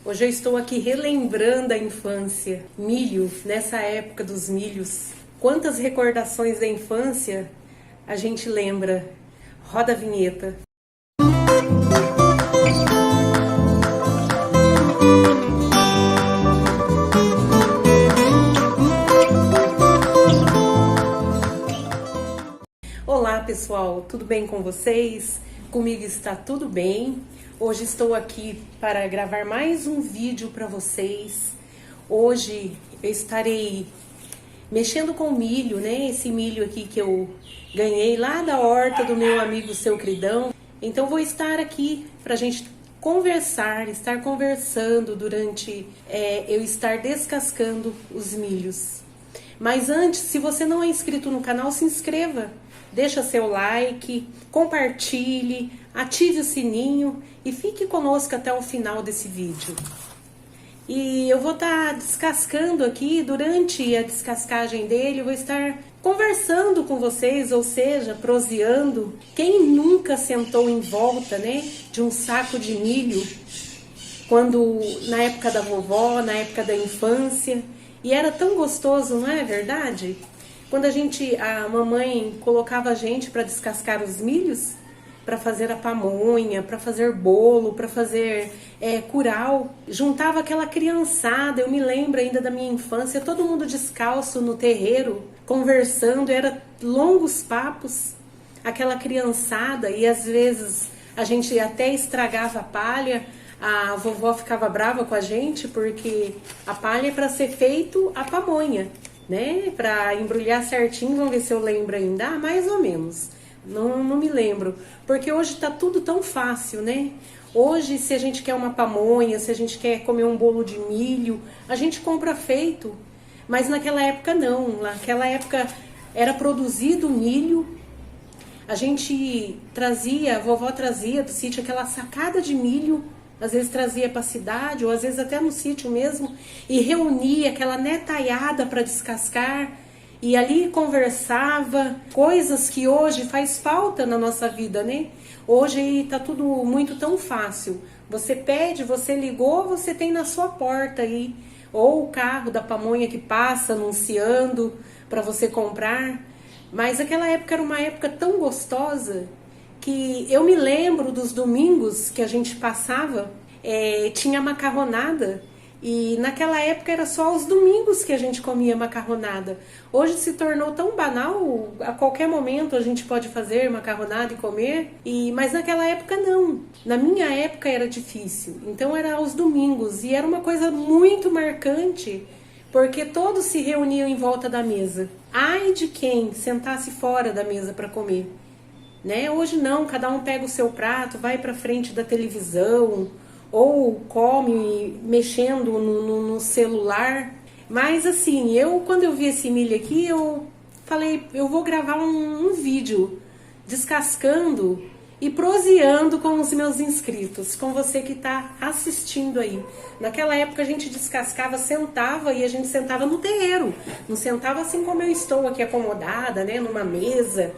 Hoje eu estou aqui relembrando a infância. Milho, nessa época dos milhos. Quantas recordações da infância a gente lembra. Roda a vinheta. Olá pessoal, tudo bem com vocês? Comigo está tudo bem. Hoje estou aqui para gravar mais um vídeo para vocês. Hoje eu estarei mexendo com milho, né? Esse milho aqui que eu ganhei lá da horta do meu amigo Seu Cridão. Então vou estar aqui para a gente conversar, estar conversando durante eu estar descascando os milhos. Mas antes, se você não é inscrito no canal, se inscreva. Deixa seu like, compartilhe, ative o sininho e fique conosco até o final desse vídeo. E eu vou estar descascando aqui, durante a descascagem dele, eu vou estar conversando com vocês, ou seja, proseando. Quem nunca sentou em volta, né, de um saco de milho, quando na época da vovó, na época da infância, e era tão gostoso, não é verdade? Quando a mamãe colocava a gente para descascar os milhos, para fazer a pamonha, para fazer bolo, para fazer curau, juntava aquela criançada. Eu me lembro ainda da minha infância, todo mundo descalço no terreiro, conversando, era longos papos, aquela criançada, e às vezes a gente até estragava a palha. A vovó ficava brava com a gente, porque a palha é para ser feito a pamonha, né? Para embrulhar certinho. Vamos ver se eu lembro ainda. Mais ou menos. Não me lembro. Porque hoje tá tudo tão fácil, né? Hoje, se a gente quer uma pamonha, se a gente quer comer um bolo de milho, a gente compra feito. Mas naquela época não. Naquela época era produzido milho. A gente trazia, a vovó trazia do sítio aquela sacada de milho. Às vezes trazia para a cidade, ou às vezes até no sítio mesmo, e reunia aquela netaiada para descascar, e ali conversava, coisas que hoje faz falta na nossa vida, né? Hoje tá tudo muito tão fácil. Você pede, você ligou, você tem na sua porta aí, ou o carro da pamonha que passa anunciando para você comprar. Mas aquela época era uma época tão gostosa, que eu me lembro dos domingos que a gente passava, tinha macarronada, e naquela época era só os domingos que a gente comia macarronada. Hoje se tornou tão banal, a qualquer momento a gente pode fazer macarronada e comer, mas naquela época não. Na minha época era difícil, então era aos domingos, e era uma coisa muito marcante, porque todos se reuniam em volta da mesa. Ai de quem sentasse fora da mesa para comer. Né? Hoje não, cada um pega o seu prato, vai para frente da televisão ou come mexendo no celular. Mas assim, quando eu vi esse milho aqui, eu falei, eu vou gravar um vídeo descascando e proseando com os meus inscritos, com você que está assistindo aí. Naquela época a gente descascava, sentava, e a gente sentava no terreiro, não sentava assim como eu estou aqui acomodada, né, numa mesa.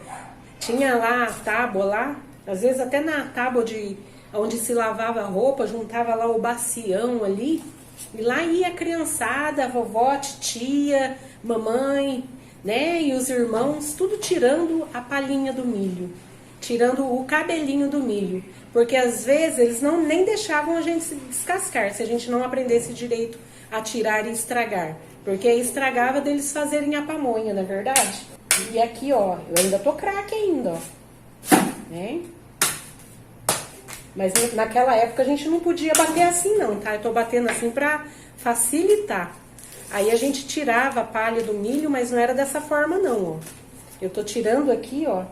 Tinha lá a tábua lá, às vezes até na tábua onde se lavava a roupa, juntava lá o bacião ali, e lá ia a criançada, a vovó, a titia, mamãe, né, e os irmãos, tudo tirando a palhinha do milho, tirando o cabelinho do milho, porque às vezes eles nem deixavam a gente se descascar, se a gente não aprendesse direito a tirar e estragar, porque aí estragava deles fazerem a pamonha, não é verdade? E aqui, ó, eu ainda tô craque ainda, ó, né? Mas naquela época a gente não podia bater assim não, tá? Eu tô batendo assim pra facilitar. Aí a gente tirava a palha do milho, mas não era dessa forma não, ó. Eu tô tirando aqui, ó,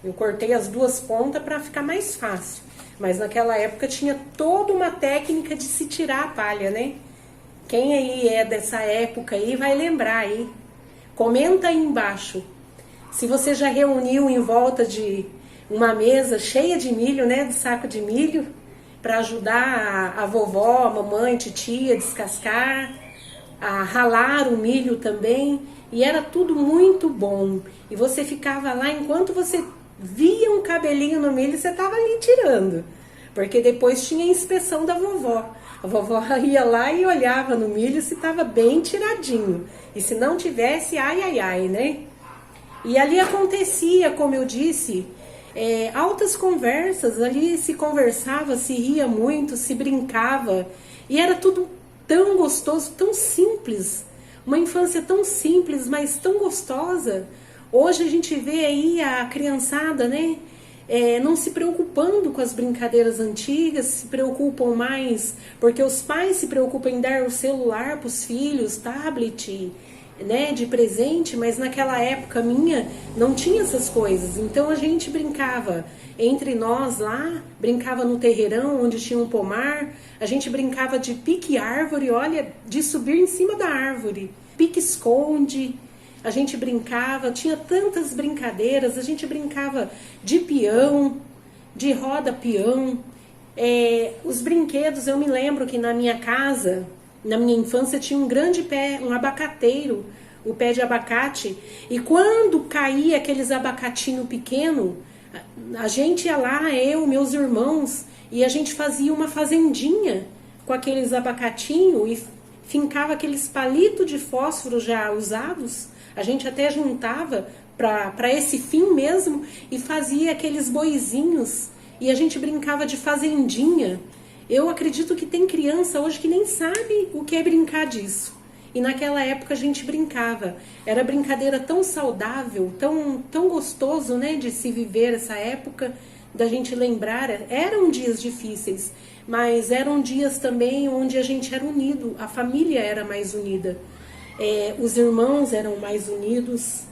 eu cortei as duas pontas pra ficar mais fácil. Mas naquela época tinha toda uma técnica de se tirar a palha, né? Quem aí é dessa época aí vai lembrar aí. Comenta aí embaixo se você já reuniu em volta de uma mesa cheia de milho, né, de saco de milho, para ajudar a vovó, a mamãe, a titia a descascar, a ralar o milho também, e era tudo muito bom. E você ficava lá, enquanto você via um cabelinho no milho, você estava ali tirando, porque depois tinha a inspeção da vovó. A vovó ia lá e olhava no milho se estava bem tiradinho. E se não tivesse, ai, ai, ai, né? E ali acontecia, como eu disse, altas conversas. Ali se conversava, se ria muito, se brincava. E era tudo tão gostoso, tão simples. Uma infância tão simples, mas tão gostosa. Hoje a gente vê aí a criançada, né? Não se preocupando com as brincadeiras antigas, se preocupam mais, porque os pais se preocupam em dar o celular para os filhos, tablet, né, de presente, mas naquela época minha não tinha essas coisas. Então a gente brincava entre nós lá, brincava no terreirão onde tinha um pomar, a gente brincava de pique-árvore, olha, de subir em cima da árvore, pique-esconde. A gente brincava, tinha tantas brincadeiras, a gente brincava de peão, de roda-peão. Os brinquedos, eu me lembro que na minha casa, na minha infância, tinha um grande pé, um abacateiro, o pé de abacate. E quando caía aqueles abacatinho pequeno, a gente ia lá, eu, meus irmãos, e a gente fazia uma fazendinha com aqueles abacatinho e fincava aqueles palitos de fósforo já usados. A gente até juntava para esse fim mesmo e fazia aqueles boizinhos e a gente brincava de fazendinha. Eu acredito que tem criança hoje que nem sabe o que é brincar disso. E naquela época a gente brincava. Era brincadeira tão saudável, tão gostoso, né, de se viver essa época, da gente lembrar. Eram dias difíceis, mas eram dias também onde a gente era unido, a família era mais unida. Os irmãos eram mais unidos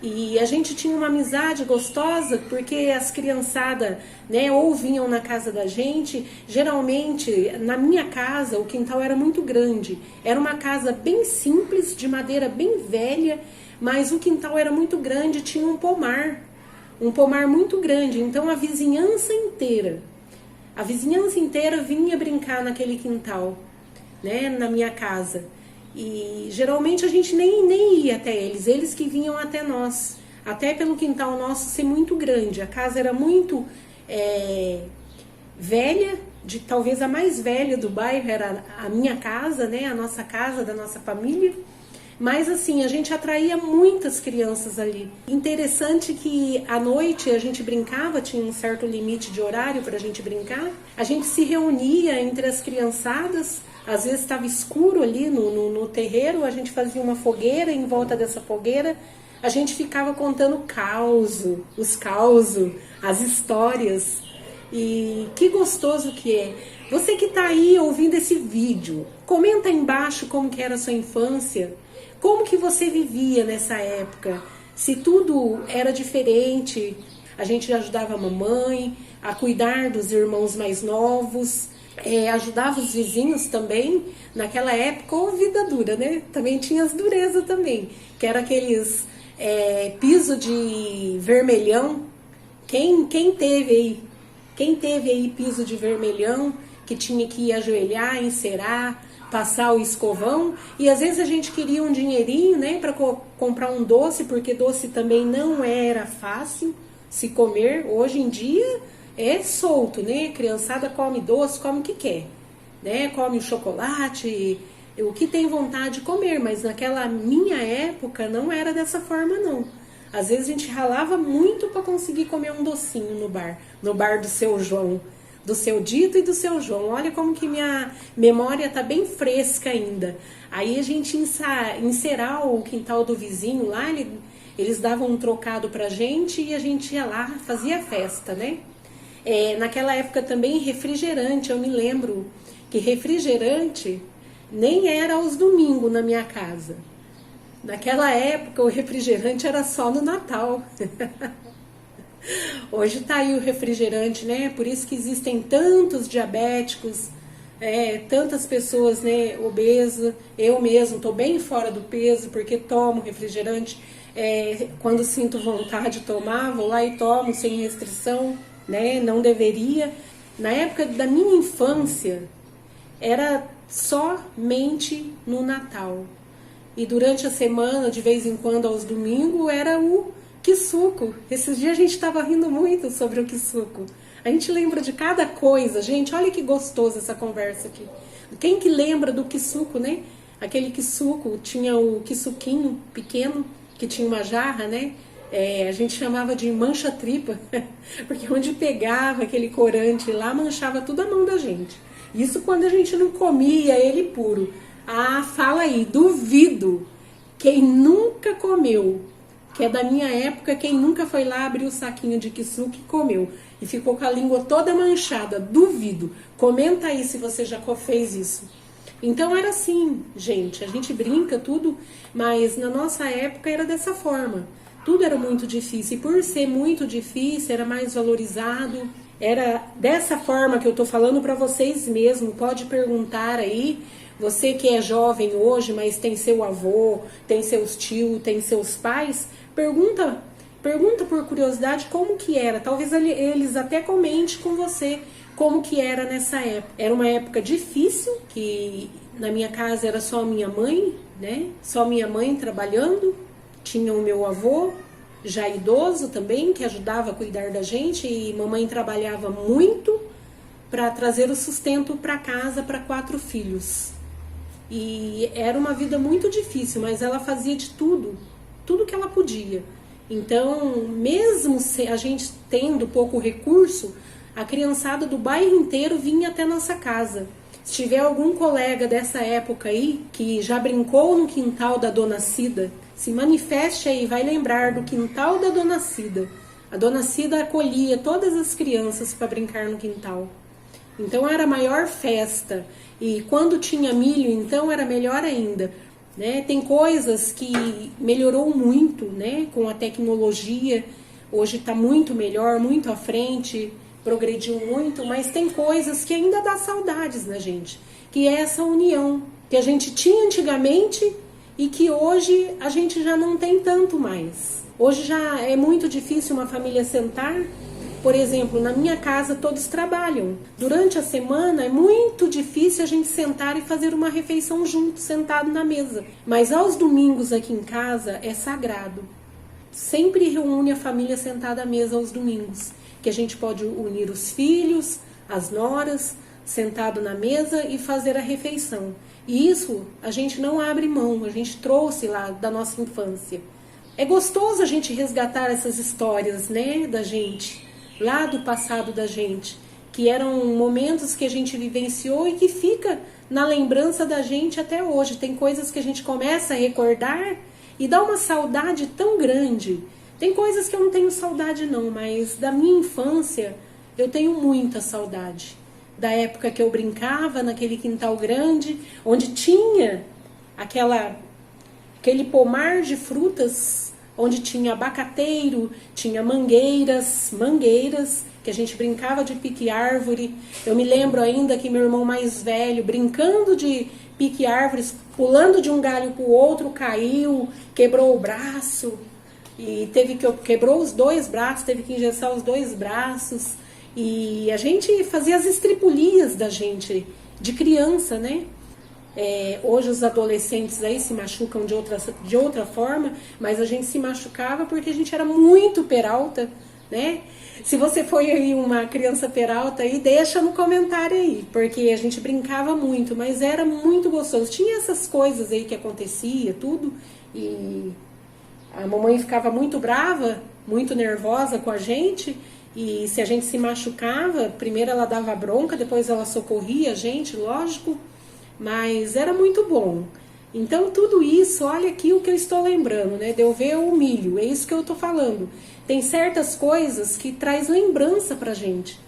e a gente tinha uma amizade gostosa porque as criançadas, né, ou vinham na casa da gente. Geralmente na minha casa o quintal era muito grande, era uma casa bem simples, de madeira bem velha, mas o quintal era muito grande, tinha um pomar muito grande, então a vizinhança inteira vinha brincar naquele quintal, né, na minha casa. E geralmente a gente nem ia até eles que vinham até nós, até pelo quintal nosso ser muito grande. A casa era muito velha, talvez a mais velha do bairro era a minha casa, né, a nossa casa, da nossa família. Mas assim, a gente atraía muitas crianças ali. Interessante que à noite a gente brincava, tinha um certo limite de horário para a gente brincar. A gente se reunia entre as criançadas. Às vezes estava escuro ali no terreiro, a gente fazia uma fogueira, em volta dessa fogueira a gente ficava contando os causos, as histórias. E que gostoso que é. Você que está aí ouvindo esse vídeo, comenta aí embaixo como que era a sua infância, como que você vivia nessa época, se tudo era diferente. A gente ajudava a mamãe a cuidar dos irmãos mais novos, ajudava os vizinhos também. Naquela época, ou vida dura, né? Também tinha as durezas também, que era aqueles piso de vermelhão. Quem teve aí piso de vermelhão, que tinha que ir ajoelhar, encerar, passar o escovão, e às vezes a gente queria um dinheirinho, né, para comprar um doce, porque doce também não era fácil se comer. Hoje em dia é solto, né? A criançada come doce, come o que quer, né? Come o chocolate, o que tem vontade de comer, mas naquela minha época não era dessa forma, não. Às vezes a gente ralava muito para conseguir comer um docinho no bar do seu João, do seu Dito e do seu João. Olha como que minha memória tá bem fresca ainda. Aí a gente encerar o quintal do vizinho lá, eles davam um trocado pra gente e a gente ia lá, fazia festa, né? Naquela época também refrigerante, eu me lembro que refrigerante nem era aos domingos na minha casa. Naquela época o refrigerante era só no Natal. Hoje tá aí o refrigerante, né? Por isso que existem tantos diabéticos, tantas pessoas, né, obesas. Eu mesmo tô bem fora do peso porque tomo refrigerante. Quando sinto vontade de tomar, vou lá e tomo sem restrição, né? Não deveria. Na época da minha infância era somente no Natal. E durante a semana, de vez em quando, aos domingos, era o quissuco. Esses dias a gente estava rindo muito sobre o quissuco. A gente lembra de cada coisa, gente. Olha que gostoso essa conversa aqui. Quem que lembra do quissuco, né? Aquele quissuco, tinha o quissuquinho pequeno, que tinha uma jarra, né? A gente chamava de mancha-tripa, porque onde pegava aquele corante lá, manchava tudo a mão da gente. Isso quando a gente não comia ele puro. Ah, fala aí, duvido. Quem nunca comeu, que é da minha época, quem nunca foi lá abrir o saquinho de quissuco e comeu e ficou com a língua toda manchada, duvido. Comenta aí se você já fez isso. Então era assim, gente, a gente brinca tudo, mas na nossa época era dessa forma. Tudo era muito difícil e por ser muito difícil era mais valorizado. Era dessa forma que eu tô falando para vocês mesmo. Pode perguntar aí, você que é jovem hoje, mas tem seu avô, tem seus tios, tem seus pais, pergunta por curiosidade como que era. Talvez eles até comentem com você como que era nessa época. Era uma época difícil, que na minha casa era só minha mãe, né? Só minha mãe trabalhando. Tinha o meu avô, já idoso também, que ajudava a cuidar da gente, e mamãe trabalhava muito para trazer o sustento para casa para 4 filhos. E era uma vida muito difícil, mas ela fazia de tudo que ela podia. Então, mesmo a gente tendo pouco recurso, a criançada do bairro inteiro vinha até nossa casa. Se tiver algum colega dessa época aí, que já brincou no quintal da Dona Cida, se manifeste aí, vai lembrar do quintal da Dona Cida. A Dona Cida acolhia todas as crianças para brincar no quintal. Então era a maior festa. E quando tinha milho, então era melhor ainda. Né? Tem coisas que melhorou muito, né? Com a tecnologia. Hoje está muito melhor, muito à frente, progrediu muito, mas tem coisas que ainda dá saudades na gente. Que é essa união que a gente tinha antigamente e que hoje a gente já não tem tanto mais. Hoje já é muito difícil uma família sentar. Por exemplo, na minha casa todos trabalham. Durante a semana é muito difícil a gente sentar e fazer uma refeição junto, sentado na mesa. Mas aos domingos aqui em casa é sagrado. Sempre reúne a família sentada à mesa aos domingos. Que a gente pode unir os filhos, as noras, sentado na mesa e fazer a refeição. E isso a gente não abre mão, a gente trouxe lá da nossa infância. É gostoso a gente resgatar essas histórias, né, da gente, lá do passado da gente, que eram momentos que a gente vivenciou e que fica na lembrança da gente até hoje. Tem coisas que a gente começa a recordar e dá uma saudade tão grande. Tem coisas que eu não tenho saudade não, mas da minha infância eu tenho muita saudade. Da época que eu brincava naquele quintal grande, onde tinha aquele pomar de frutas, onde tinha abacateiro, tinha mangueiras, que a gente brincava de pique-árvore. Eu me lembro ainda que meu irmão mais velho, brincando de pique-árvores, pulando de um galho para o outro, caiu, quebrou o braço, e quebrou os 2 braços, teve que engessar os 2 braços. E a gente fazia as estripulias da gente, de criança, né? Hoje os adolescentes aí se machucam de outra forma, mas a gente se machucava porque a gente era muito peralta, né? Se você foi aí uma criança peralta aí, deixa no comentário aí, porque a gente brincava muito, mas era muito gostoso. Tinha essas coisas aí que acontecia, tudo, e a mamãe ficava muito brava, muito nervosa com a gente. E se a gente se machucava, primeiro ela dava bronca, depois ela socorria a gente, lógico, mas era muito bom. Então tudo isso, olha aqui o que eu estou lembrando, né? De eu ver o milho, é isso que eu estou falando. Tem certas coisas que traz lembrança pra gente.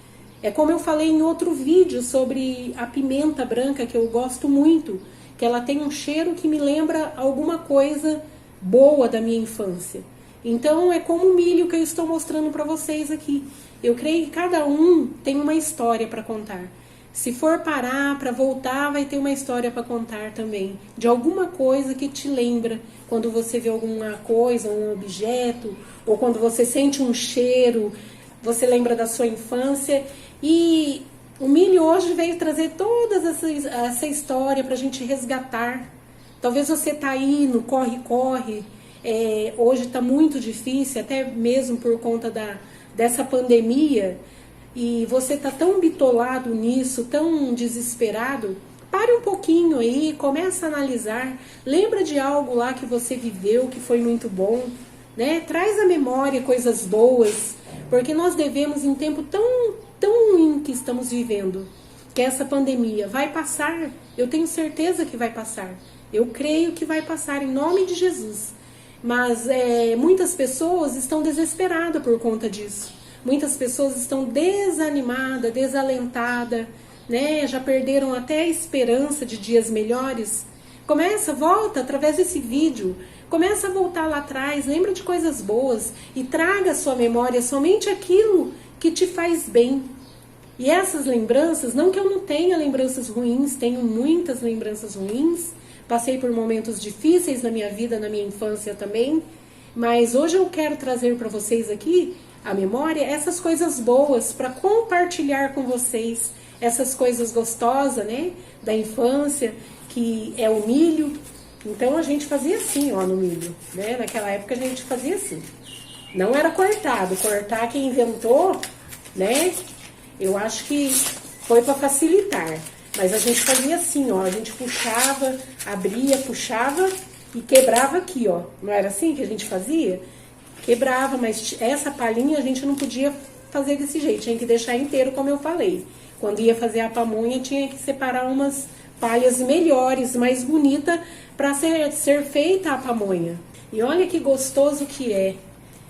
É como eu falei em outro vídeo sobre a pimenta branca, que eu gosto muito, que ela tem um cheiro que me lembra alguma coisa boa da minha infância. Então é como o milho que eu estou mostrando para vocês aqui. Eu creio que cada um tem uma história para contar. Se for parar para voltar, vai ter uma história para contar também. De alguma coisa que te lembra quando você vê alguma coisa, um objeto, ou quando você sente um cheiro, você lembra da sua infância. E o milho hoje veio trazer toda essa história para a gente resgatar. Talvez você está aí no corre-corre. Hoje está muito difícil, até mesmo por conta dessa pandemia. e você tá tão bitolado nisso, tão desesperado, pare um pouquinho aí, começa a analisar, lembra de algo lá que você viveu, que foi muito bom, né? Traz à memória coisas boas, porque nós devemos, em tempo tão ruim que estamos vivendo, que essa pandemia vai passar, eu tenho certeza que vai passar, eu creio que vai passar em nome de Jesus, mas muitas pessoas estão desesperadas por conta disso, muitas pessoas estão desanimadas, desalentadas, né? Já perderam até a esperança de dias melhores. Volta através desse vídeo, começa a voltar lá atrás, lembra de coisas boas e traga à sua memória somente aquilo que te faz bem. E essas lembranças, não que eu não tenha lembranças ruins, tenho muitas lembranças ruins, passei por momentos difíceis na minha vida, na minha infância também, mas hoje eu quero trazer para vocês aqui a memória, essas coisas boas para compartilhar com vocês, essas coisas gostosas, né, da infância, que é o milho. Então a gente fazia assim, ó, no milho, né? Naquela época a gente fazia assim. Não era cortado, cortar quem inventou, né? Eu acho que foi para facilitar. Mas a gente fazia assim, ó, a gente puxava, abria, puxava e quebrava aqui, ó. Não era assim que a gente fazia? Quebrava, mas essa palhinha a gente não podia fazer desse jeito, tinha que deixar inteiro, como eu falei. Quando ia fazer a pamonha, tinha que separar umas palhas melhores, mais bonitas, para ser feita a pamonha. E olha que gostoso que é.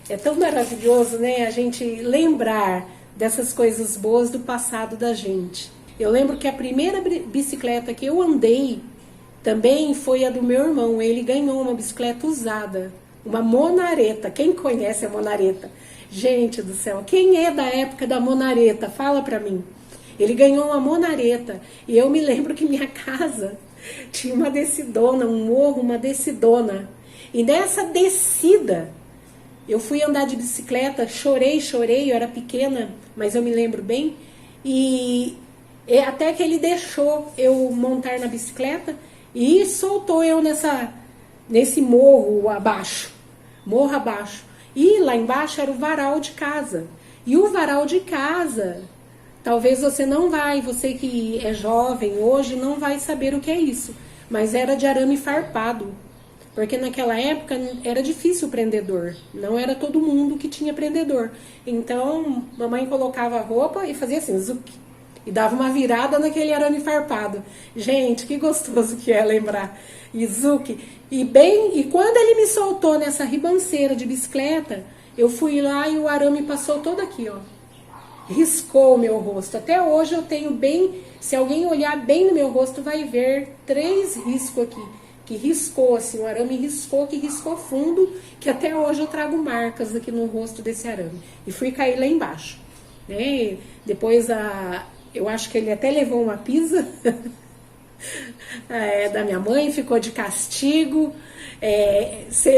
É tão maravilhoso, né, a gente lembrar dessas coisas boas do passado da gente. Eu lembro que a primeira bicicleta que eu andei também foi a do meu irmão. Ele ganhou uma bicicleta usada, uma Monareta. Quem conhece a Monareta? Gente do céu, quem é da época da Monareta? Fala pra mim. Ele ganhou uma Monareta e eu me lembro que minha casa tinha uma descidona, um morro, uma descidona. E nessa descida, eu fui andar de bicicleta, chorei, eu era pequena, mas eu me lembro bem. E até que ele deixou eu montar na bicicleta e soltou eu nesse morro abaixo. E lá embaixo era o varal de casa. E o varal de casa, talvez você que é jovem hoje não vai saber o que é isso, mas era de arame farpado, porque naquela época era difícil o prendedor, não era todo mundo que tinha prendedor. Então, mamãe colocava a roupa e fazia assim, zuc, e dava uma virada naquele arame farpado. Gente, que gostoso que é lembrar. E zuc, e quando ele me soltou nessa ribanceira de bicicleta, eu fui lá e o arame passou todo aqui, ó. Riscou o meu rosto. Até hoje eu tenho se alguém olhar bem no meu rosto, vai ver 3 riscos aqui, que riscou assim, o arame riscou, que riscou fundo, que até hoje eu trago marcas aqui no rosto desse arame. E fui cair lá embaixo, né? Depois eu acho que ele até levou uma pisa da minha mãe, ficou de castigo. Se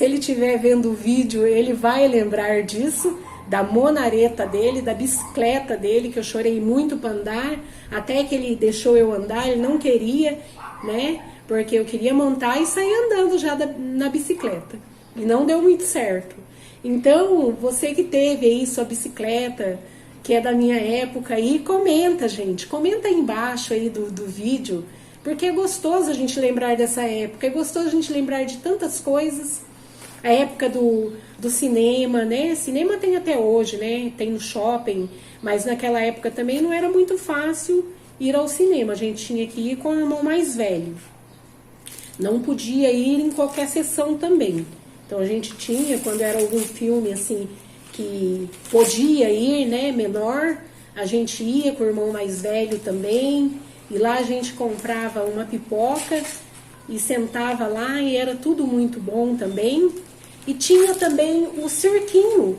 ele estiver vendo o vídeo, ele vai lembrar disso, da Monareta dele, da bicicleta dele, que eu chorei muito para andar, até que ele deixou eu andar, ele não queria, né? Porque eu queria montar e sair andando já na bicicleta. E não deu muito certo. Então, você que teve aí sua bicicleta, que é da minha época, aí comenta, gente. Comenta aí embaixo aí do vídeo, porque é gostoso a gente lembrar dessa época, é gostoso a gente lembrar de tantas coisas. A época do cinema, né? Cinema tem até hoje, né? Tem no shopping, mas naquela época também não era muito fácil ir ao cinema. A gente tinha que ir com o irmão mais velho. Não podia ir em qualquer sessão também. Então a gente tinha, quando era algum filme assim que podia ir, né, menor, a gente ia com o irmão mais velho também, e lá a gente comprava uma pipoca e sentava lá e era tudo muito bom também. E tinha também o cirquinho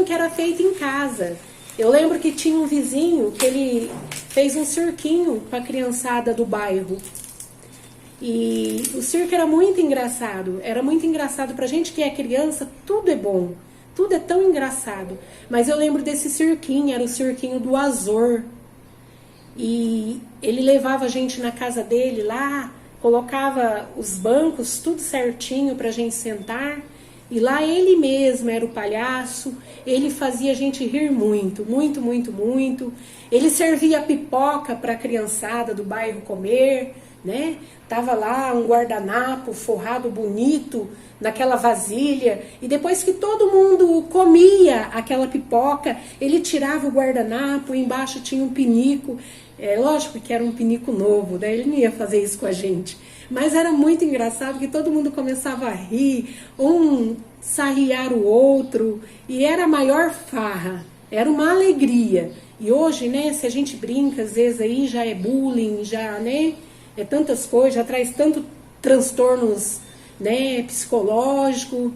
que era feito em casa. Eu lembro que tinha um vizinho que ele fez um cirquinho para a criançada do bairro. E o circo era muito engraçado pra gente que é criança, tudo é bom, tudo é tão engraçado. Mas eu lembro desse cirquinho, era o cirquinho do Azor. E ele levava a gente na casa dele lá, colocava os bancos tudo certinho pra gente sentar. E lá ele mesmo era o palhaço, ele fazia a gente rir muito, muito, muito, muito. Ele servia pipoca para a criançada do bairro comer, né? Tava lá um guardanapo forrado bonito naquela vasilha, e depois que todo mundo comia aquela pipoca, ele tirava o guardanapo, e embaixo tinha um pinico. É lógico que era um pinico novo, né? Ele não ia fazer isso com a gente. Mas era muito engraçado que todo mundo começava a rir, um sarriar o outro, e era a maior farra, era uma alegria. E hoje, né, se a gente brinca, às vezes aí já é bullying, já, né, é tantas coisas, já traz tanto transtornos, né, psicológico,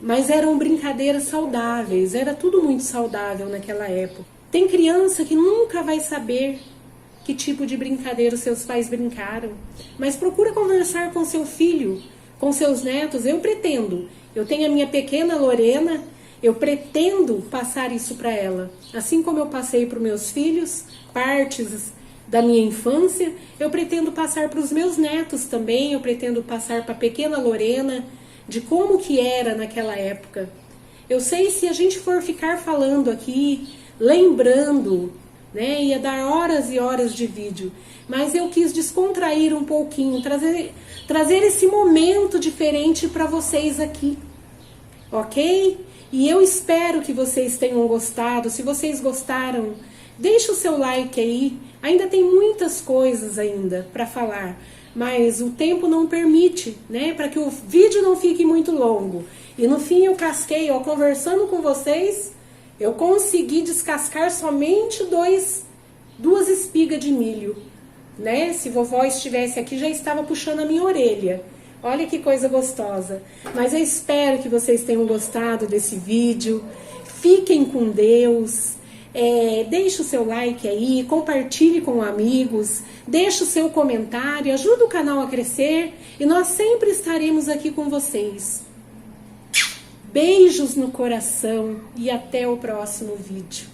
mas eram brincadeiras saudáveis, era tudo muito saudável naquela época. Tem criança que nunca vai saber que tipo de brincadeira os seus pais brincaram, mas procura conversar com seu filho, com seus netos. Eu pretendo, eu tenho a minha pequena Lorena, eu pretendo passar isso para ela, assim como eu passei para os meus filhos, partes da minha infância, eu pretendo passar para os meus netos também, eu pretendo passar para a pequena Lorena, de como que era naquela época. Eu sei, se a gente for ficar falando aqui, lembrando, né, ia dar horas e horas de vídeo, mas eu quis descontrair um pouquinho, trazer esse momento diferente para vocês aqui, ok? E eu espero que vocês tenham gostado. Se vocês gostaram, deixa o seu like aí, ainda tem muitas coisas ainda para falar, mas o tempo não permite, né, para que o vídeo não fique muito longo. E no fim eu casquei, ó, conversando com vocês, eu consegui descascar somente duas espigas de milho, né? Se vovó estivesse aqui, já estava puxando a minha orelha. Olha que coisa gostosa. Mas eu espero que vocês tenham gostado desse vídeo. Fiquem com Deus. Deixe o seu like aí, compartilhe com amigos, deixe o seu comentário, ajuda o canal a crescer e nós sempre estaremos aqui com vocês. Beijos no coração e até o próximo vídeo.